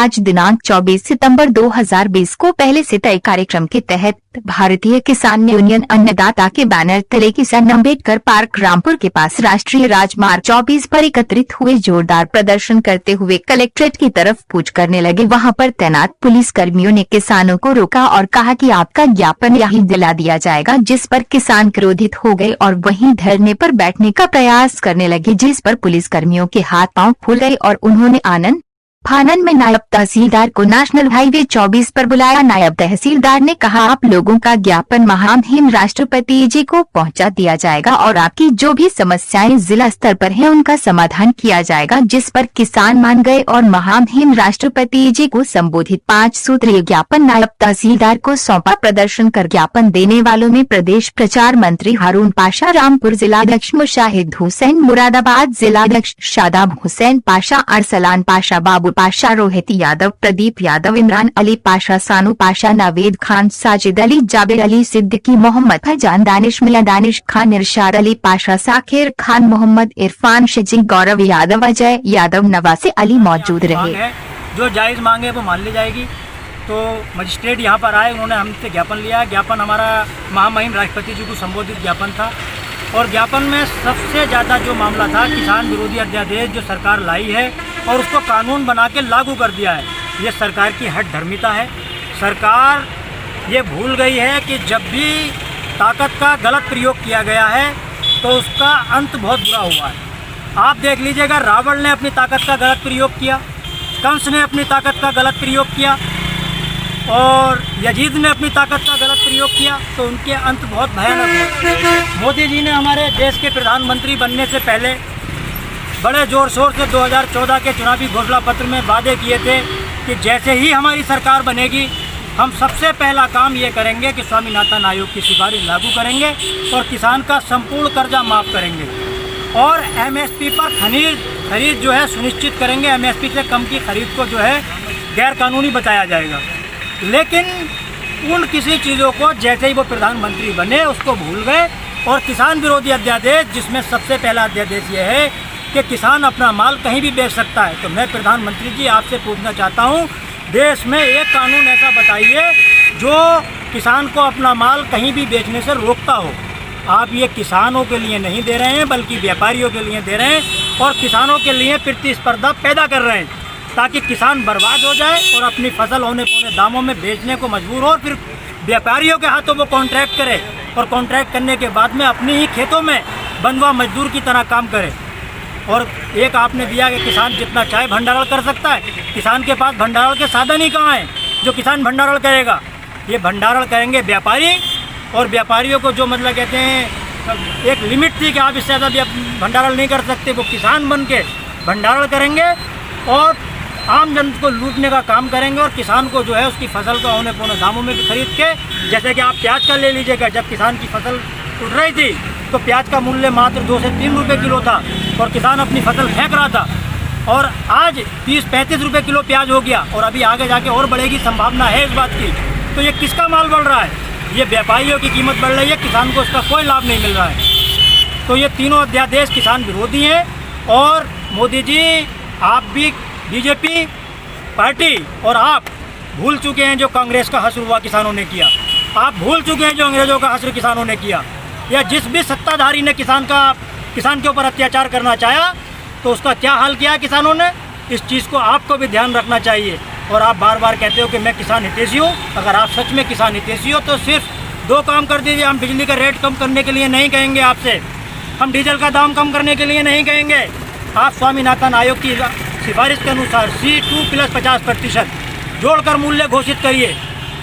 आज दिनांक 24 सितंबर 2020 को पहले से तय कार्यक्रम के तहत भारतीय किसान यूनियन अन्नदाता के बैनर तले किसान अम्बेडकर पार्क रामपुर के पास राष्ट्रीय राजमार्ग 24 पर एकत्रित हुए। जोरदार प्रदर्शन करते हुए कलेक्ट्रेट की तरफ कूच करने लगे। वहां पर तैनात पुलिस कर्मियों ने किसानों को रोका और कहा कि आपका ज्ञापन यहीं दिला दिया जाएगा, जिस पर किसान क्रोधित हो गए और वहीं धरने पर बैठने का प्रयास करने लगे, जिस पर पुलिस कर्मियों के हाथ पांव फूल गए और उन्होंने आनन फानन में नायब तहसीलदार को नेशनल हाईवे 24 पर बुलाया। नायब तहसीलदार ने कहा, आप लोगों का ज्ञापन महामहिम राष्ट्रपति जी को पहुंचा दिया जाएगा और आपकी जो भी समस्याएं जिला स्तर पर हैं उनका समाधान किया जाएगा, जिस पर किसान मान गए और महामहिम राष्ट्रपति जी को संबोधित 5 सूत्रीय ज्ञापन नायब तहसीलदार को सौंपा। प्रदर्शन कर ज्ञापन देने वालों में प्रदेश प्रचार मंत्री हारून पाशा, रामपुर जिलाध्यक्ष मुशाहिद हुसैन, मुरादाबाद जिलाध्यक्ष शादाब हुसैन पाशा, अरसलान पाशा, बाबू पाशा, रोहित यादव, प्रदीप यादव, इमरान अली पाशा, सानू पाशा, नावेद खान, साजिद अली, जाबिर अली, सिद्दीकी, मोहम्मद फैजान, दानिश मिया, दानिश खान, इरशाद अली पाशा, साकिर खान, मोहम्मद इरफान शिजी, गौरव यादव, अजय यादव, नवासे अली मौजूद रहे। जो जायज मांगे वो मान ली जाएगी। तो मजिस्ट्रेट यहाँ पर आए, उन्होंने हमसे ज्ञापन लिया। ज्ञापन हमारा महामहिम राष्ट्रपति जी को संबोधित ज्ञापन था और ज्ञापन में सबसे ज़्यादा जो मामला था किसान विरोधी अध्यादेश जो सरकार लाई है और उसको कानून बना के लागू कर दिया है। ये सरकार की हठधर्मिता है। सरकार ये भूल गई है कि जब भी ताकत का गलत प्रयोग किया गया है तो उसका अंत बहुत बुरा हुआ है। आप देख लीजिएगा, रावण ने अपनी ताकत का गलत प्रयोग किया, कंस ने अपनी ताकत का गलत प्रयोग किया और यजीद ने अपनी ताकत का गलत प्रयोग किया, तो उनके अंत बहुत भयानक हुए। मोदी जी ने हमारे देश के प्रधानमंत्री बनने से पहले बड़े ज़ोर शोर से 2014 के चुनावी घोषणा पत्र में वादे किए थे कि जैसे ही हमारी सरकार बनेगी हम सबसे पहला काम ये करेंगे कि स्वामीनाथन आयोग की सिफारिश लागू करेंगे और किसान का संपूर्ण कर्जा माफ़ करेंगे और एमएसपी पर खरीद जो है सुनिश्चित करेंगे। एमएसपी से कम की खरीद को जो है गैर कानूनी बताया जाएगा। लेकिन उन किसी चीज़ों को जैसे ही वो प्रधानमंत्री बने उसको भूल गए और किसान विरोधी अध्यादेश, जिसमें सबसे पहला अध्यादेश ये है कि किसान अपना माल कहीं भी बेच सकता है। तो मैं प्रधानमंत्री जी आपसे पूछना चाहता हूँ, देश में एक कानून ऐसा बताइए जो किसान को अपना माल कहीं भी बेचने से रोकता हो। आप ये किसानों के लिए नहीं दे रहे हैं बल्कि व्यापारियों के लिए दे रहे हैं और किसानों के लिए प्रतिस्पर्धा पैदा कर रहे हैं ताकि किसान बर्बाद हो जाए और अपनी फसल औने पौने दामों में बेचने को मजबूर हो और फिर व्यापारियों के हाथों वो कॉन्ट्रैक्ट करे और कॉन्ट्रैक्ट करने के बाद में अपनी ही खेतों में बंधुआ मजदूर की तरह काम करे। और एक आपने दिया कि किसान जितना चाहे भंडारण कर सकता है। किसान के पास भंडारण के साधन ही कहाँ हैं जो किसान भंडारण करेगा? ये भंडारण करेंगे व्यापारी और व्यापारियों को जो मतलब कहते हैं एक लिमिट थी कि आप इससे ज़्यादा भंडारण नहीं कर सकते, वो किसान बन के भंडारण करेंगे और आम जनता को लूटने का काम करेंगे और किसान को जो है उसकी फसल को औने पौने दामों में खरीद के, जैसे कि आप प्याज का ले लीजिएगा, जब किसान की फसल उठ रही थी तो प्याज का मूल्य मात्र 2 से 3 रुपये किलो था और किसान अपनी फसल फेंक रहा था और आज 30-35 रुपये किलो प्याज हो गया और अभी आगे जाके और बढ़ेगी, संभावना है इस बात की। तो ये किसका माल बढ़ रहा है? ये व्यापारियों की कीमत बढ़ रही है, किसान को इसका कोई लाभ नहीं मिल रहा है। तो ये तीनों अध्यादेश किसान विरोधी हैं और मोदी जी आप भी बीजेपी पार्टी और आप भूल चुके हैं जो कांग्रेस का हश्र हुआ किसानों ने किया। आप भूल चुके हैं जो अंग्रेज़ों का हश्र किसानों ने किया। या जिस भी सत्ताधारी ने किसान के ऊपर अत्याचार करना चाहा तो उसका क्या हाल किया किसानों ने, इस चीज़ को आपको भी ध्यान रखना चाहिए। और आप बार बार कहते हो कि मैं किसान हितैषी हूँ। अगर आप सच में किसान हितैषी हो तो सिर्फ 2 काम कर दीजिए। हम बिजली का रेट कम करने के लिए नहीं कहेंगे आपसे, हम डीजल का दाम कम करने के लिए नहीं कहेंगे। आप स्वामीनाथन आयोग की सिफारिश के अनुसार C2 प्लस 50% जोड़कर मूल्य घोषित करिए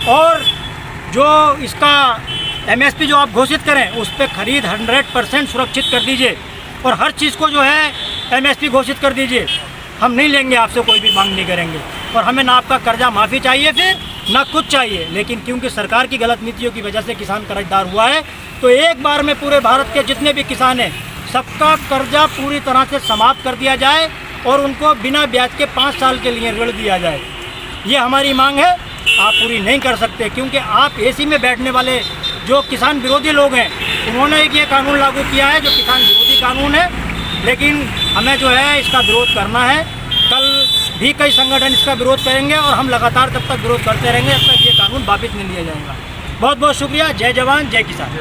और जो इसका MSP जो आप घोषित करें उस पर खरीद 100% सुरक्षित कर दीजिए और हर चीज़ को जो है MSP घोषित कर दीजिए। हम नहीं लेंगे आपसे, कोई भी मांग नहीं करेंगे और हमें ना आपका कर्जा माफ़ी चाहिए फिर ना कुछ चाहिए। लेकिन क्योंकि सरकार की गलत नीतियों की वजह से किसान कर्जदार हुआ है तो एक बार में पूरे भारत के जितने भी किसान हैं सबका कर्जा पूरी तरह से समाप्त कर दिया जाए और उनको बिना ब्याज के 5 साल के लिए ऋण दिया जाए। ये हमारी मांग है। आप पूरी नहीं कर सकते क्योंकि आप AC में बैठने वाले जो किसान विरोधी लोग हैं उन्होंने ये कानून लागू किया है जो किसान विरोधी कानून है। लेकिन हमें जो है इसका विरोध करना है। कल भी कई संगठन इसका विरोध करेंगे और हम लगातार तब तक विरोध करते रहेंगे जब तक ये कानून वापस नहीं लिया जाएगा। बहुत बहुत शुक्रिया। जय जवान जय किसान।